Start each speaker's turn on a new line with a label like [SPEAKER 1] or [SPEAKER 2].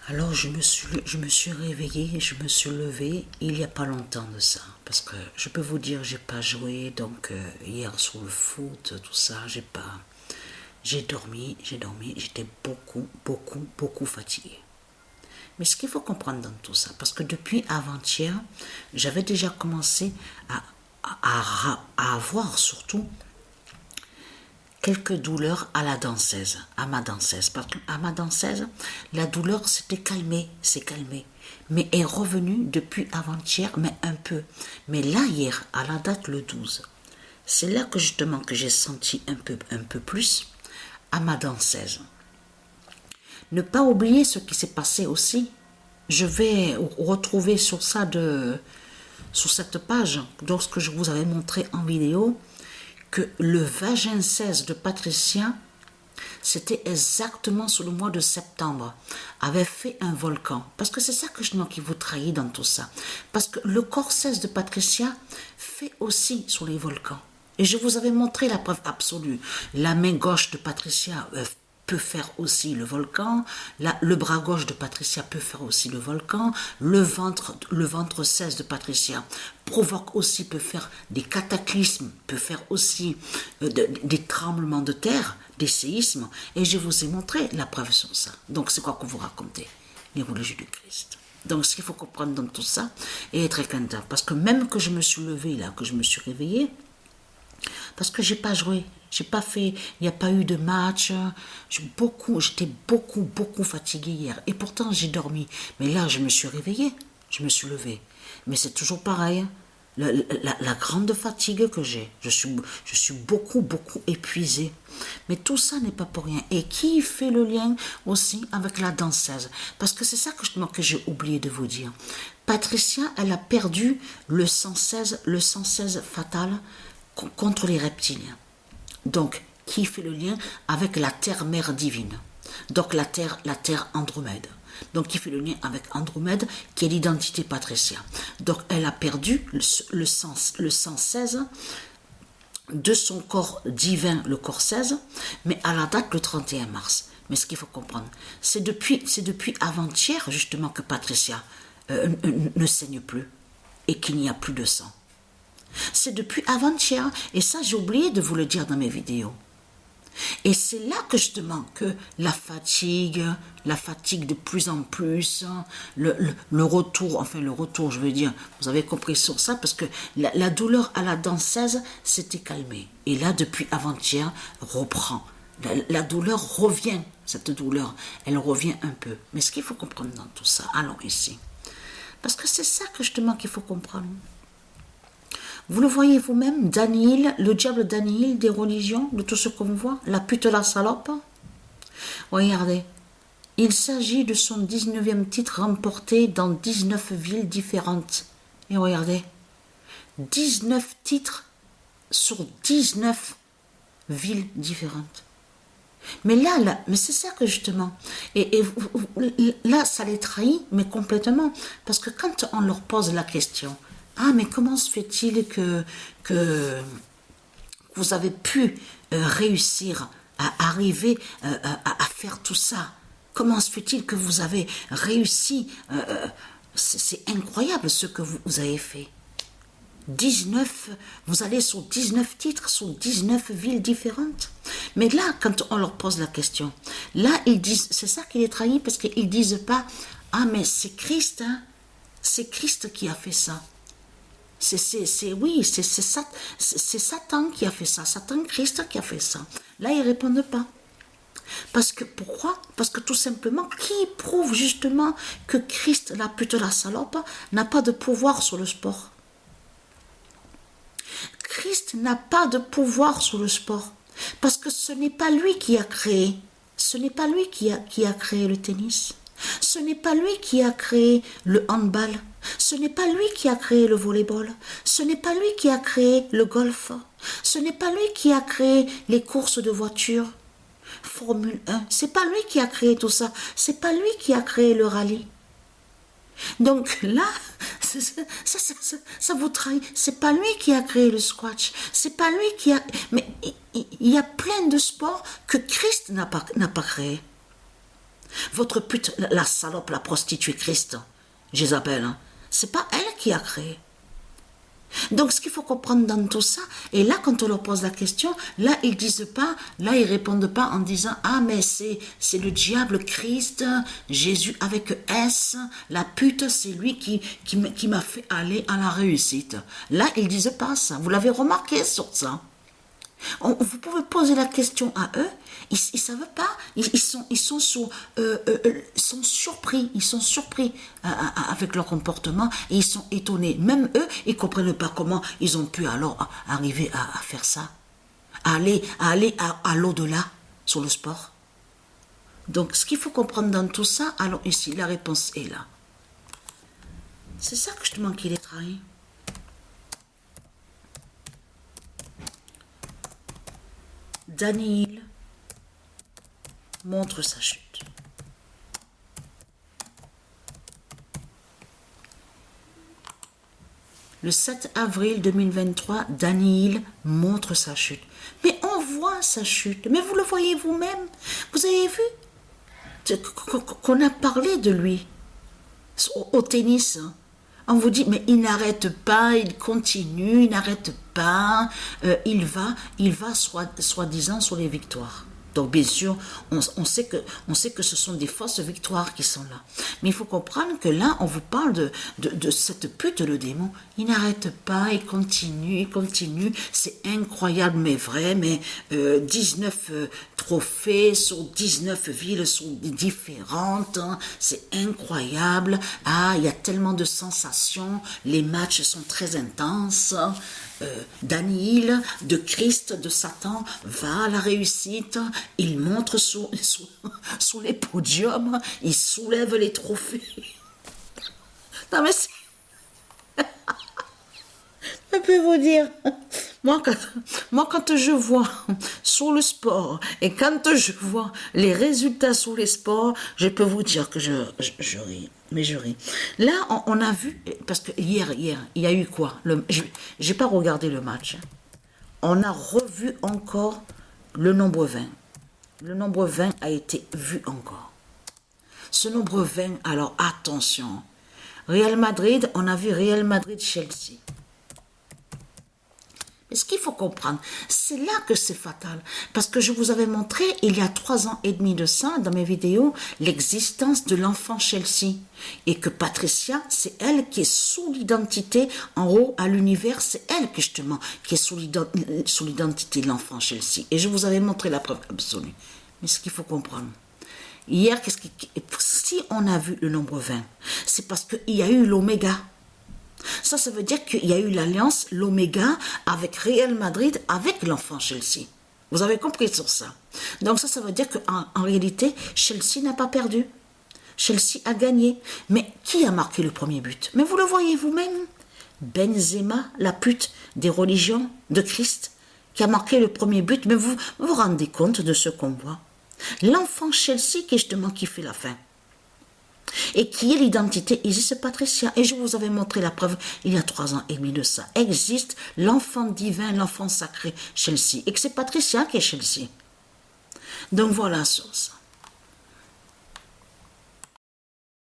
[SPEAKER 1] Alors je me suis réveillée, je me suis levée il n'y a pas longtemps de ça. Parce que je peux vous dire, j'ai pas joué, donc hier sur le foot, tout ça, j'ai dormi, j'étais beaucoup fatiguée. Mais ce qu'il faut comprendre dans tout ça, parce que depuis avant-hier, j'avais déjà commencé à avoir surtout quelques douleurs à la danseuse, à ma danseuse. Parce qu'à ma danseuse, la douleur s'était calmée, s'est calmée. Mais est revenue depuis avant-hier, mais un peu. Mais là, hier, à la date le 12, c'est là que justement que j'ai senti un peu plus à ma danseuse. Ne pas oublier ce qui s'est passé aussi. Je vais retrouver sur cette page, donc ce que je vous avais montré en vidéo, que le vagin 16 de Patricia, c'était exactement sur le mois de septembre, avait fait un volcan. Parce que c'est ça que je qui vous trahit dans tout ça. Parce que le corps 16 de Patricia fait aussi sur les volcans. Et je vous avais montré la preuve absolue. La main gauche de Patricia peut faire aussi le volcan, le bras gauche de Patricia peut faire aussi le volcan, le ventre 16 de Patricia provoque aussi, peut faire des cataclysmes, peut faire aussi des tremblements de terre, des séismes, et je vous ai montré la preuve sur ça. Donc c'est quoi que vous racontez? Les religieux du Christ. Donc ce qu'il faut comprendre dans tout ça, et être content, parce que même que je me suis levée là, que je me suis réveillée, parce que j'ai pas joué, j'ai pas fait, il n'y a pas eu de match, j'étais beaucoup fatiguée hier, et pourtant j'ai dormi, mais là je me suis réveillée, je me suis levée, mais c'est toujours pareil, la grande fatigue que j'ai, je suis beaucoup épuisée, mais tout ça n'est pas pour rien, et qui fait le lien aussi avec la danseuse, parce que c'est ça que j'ai oublié de vous dire. Patricia, elle a perdu le 116 fatal contre les reptiliens. Donc, qui fait le lien avec la terre-mère divine. Donc, la terre Andromède. Donc, qui fait le lien avec Andromède, qui est l'identité Patricia. Donc, elle a perdu le 116 de son corps divin, le corps 16, mais à la date le 31 mars. Mais ce qu'il faut comprendre, c'est depuis avant-hier, justement, que Patricia ne saigne plus et qu'il n'y a plus de sang. C'est depuis avant-hier, et ça j'ai oublié de vous le dire dans mes vidéos. Et c'est là que justement que la fatigue de plus en plus, le retour, je veux dire, vous avez compris sur ça, parce que la douleur à la danseuse s'était calmée. Et là, depuis avant-hier, reprend. La douleur revient, cette douleur, elle revient un peu. Mais ce qu'il faut comprendre dans tout ça, allons ici. Parce que c'est ça que justement qu'il faut comprendre. Vous le voyez vous-même, Daniel, le diable Daniel des religions, de tout ce qu'on voit, la pute la salope. Regardez, il s'agit de son 19e titre remporté dans 19 villes différentes. Et regardez, 19 titres sur 19 villes différentes. Mais mais c'est ça que justement, et là, ça les trahit, mais complètement, parce que quand on leur pose la question, ah, mais comment se fait-il que vous avez pu réussir à arriver à faire tout ça? Comment se fait-il que vous avez réussi? C'est incroyable ce que vous avez fait. 19, vous allez sur 19 titres, sur 19 villes différentes. Mais là, quand on leur pose la question, là, ils disent, c'est ça qui les trahit, parce qu'ils ne disent pas, ah, mais c'est Christ, hein? C'est Christ qui a fait ça. C'est Satan qui a fait ça, Satan Christ qui a fait ça. Là, ils ne répondent pas. Parce que, pourquoi? Parce que tout simplement, qui prouve justement que Christ, la pute, la salope, n'a pas de pouvoir sur le sport? Christ n'a pas de pouvoir sur le sport. Parce que ce n'est pas lui qui a créé. Ce n'est pas lui qui a créé le tennis. Ce n'est pas lui qui a créé le handball. Ce n'est pas lui qui a créé le volleyball. Ce n'est pas lui qui a créé le golf. Ce n'est pas lui qui a créé les courses de voitures. Formule 1. C'est pas lui qui a créé tout ça. C'est pas lui qui a créé le rallye. Donc là, ça vous trahit. C'est pas lui qui a créé le squash. C'est pas lui qui a... Mais il y a plein de sports que Christ n'a pas créé. Votre pute, la salope, la prostituée Christ, Jézabel, hein, c'est pas elle qui a créé. Donc, ce qu'il faut comprendre dans tout ça, et là, quand on leur pose la question, là, ils disent pas, là, ils répondent pas en disant, ah, mais c'est le diable, Christ, Jésus avec S, la pute, c'est lui qui m'a fait aller à la réussite. Là, ils disent pas ça. Vous l'avez remarqué sur ça. Vous pouvez poser la question à eux, ils ne savent pas, ils sont surpris, avec leur comportement et ils sont étonnés. Même eux, ils ne comprennent pas comment ils ont pu alors arriver à faire ça, à aller à l'au-delà sur le sport. Donc, ce qu'il faut comprendre dans tout ça, alors ici, la réponse est là. C'est ça que je te manque qu'il est trahi. Daniel montre sa chute. Le 7 avril 2023, Daniel montre sa chute. Mais on voit sa chute. Mais vous le voyez vous-même. Vous avez vu qu'on a parlé de lui au tennis. On vous dit, mais il n'arrête pas, il continue, il n'arrête pas, il va soi-disant sur les victoires. Donc bien sûr, on sait que ce sont des fausses victoires qui sont là. Mais il faut comprendre que là, on vous parle de cette pute, le démon. Il n'arrête pas, il continue, c'est incroyable mais vrai, mais 19 trophées sur 19 villes sont différentes, hein, c'est incroyable. Ah, il y a tellement de sensations, les matchs sont très intenses. Daniel, de Christ, de Satan, va à la réussite, il montre sous les podiums, il soulève les trophées. Non mais c'est... Je peux vous dire, moi quand je vois sur le sport et quand je vois les résultats sur les sports, je peux vous dire que je ris. Mais je ris. Là, on a vu, parce que hier, il y a eu quoi? J'ai pas regardé le match. On a revu encore le nombre 20. Le nombre 20 a été vu encore. Ce nombre 20, alors attention. Real Madrid, on a vu Real Madrid-Chelsea. Mais ce qu'il faut comprendre, c'est là que c'est fatal. Parce que je vous avais montré, il y a 3 ans et demi de ça, dans mes vidéos, l'existence de l'enfant Chelsea. Et que Patricia, c'est elle qui est sous l'identité, en haut à l'univers, c'est elle justement qui est sous l'identité de l'enfant Chelsea. Et je vous avais montré la preuve absolue. Mais ce qu'il faut comprendre, hier, si on a vu le nombre 20, c'est parce qu'il y a eu l'oméga. Ça veut dire qu'il y a eu l'alliance, l'Oméga, avec Real Madrid, avec l'enfant Chelsea. Vous avez compris sur ça. Donc ça veut dire qu'en réalité, Chelsea n'a pas perdu. Chelsea a gagné. Mais qui a marqué le premier but? Mais vous le voyez vous-même. Benzema, la pute des religions de Christ, qui a marqué le premier but. Mais vous vous rendez compte de ce qu'on voit? L'enfant Chelsea qui fait la fin. Et qui est l'identité Isis Patricia. Et je vous avais montré la preuve il y a 3 ans et demi de ça. Existe l'enfant divin, l'enfant sacré Chelsea. Et que c'est Patricia qui est Chelsea. Donc voilà sur ça.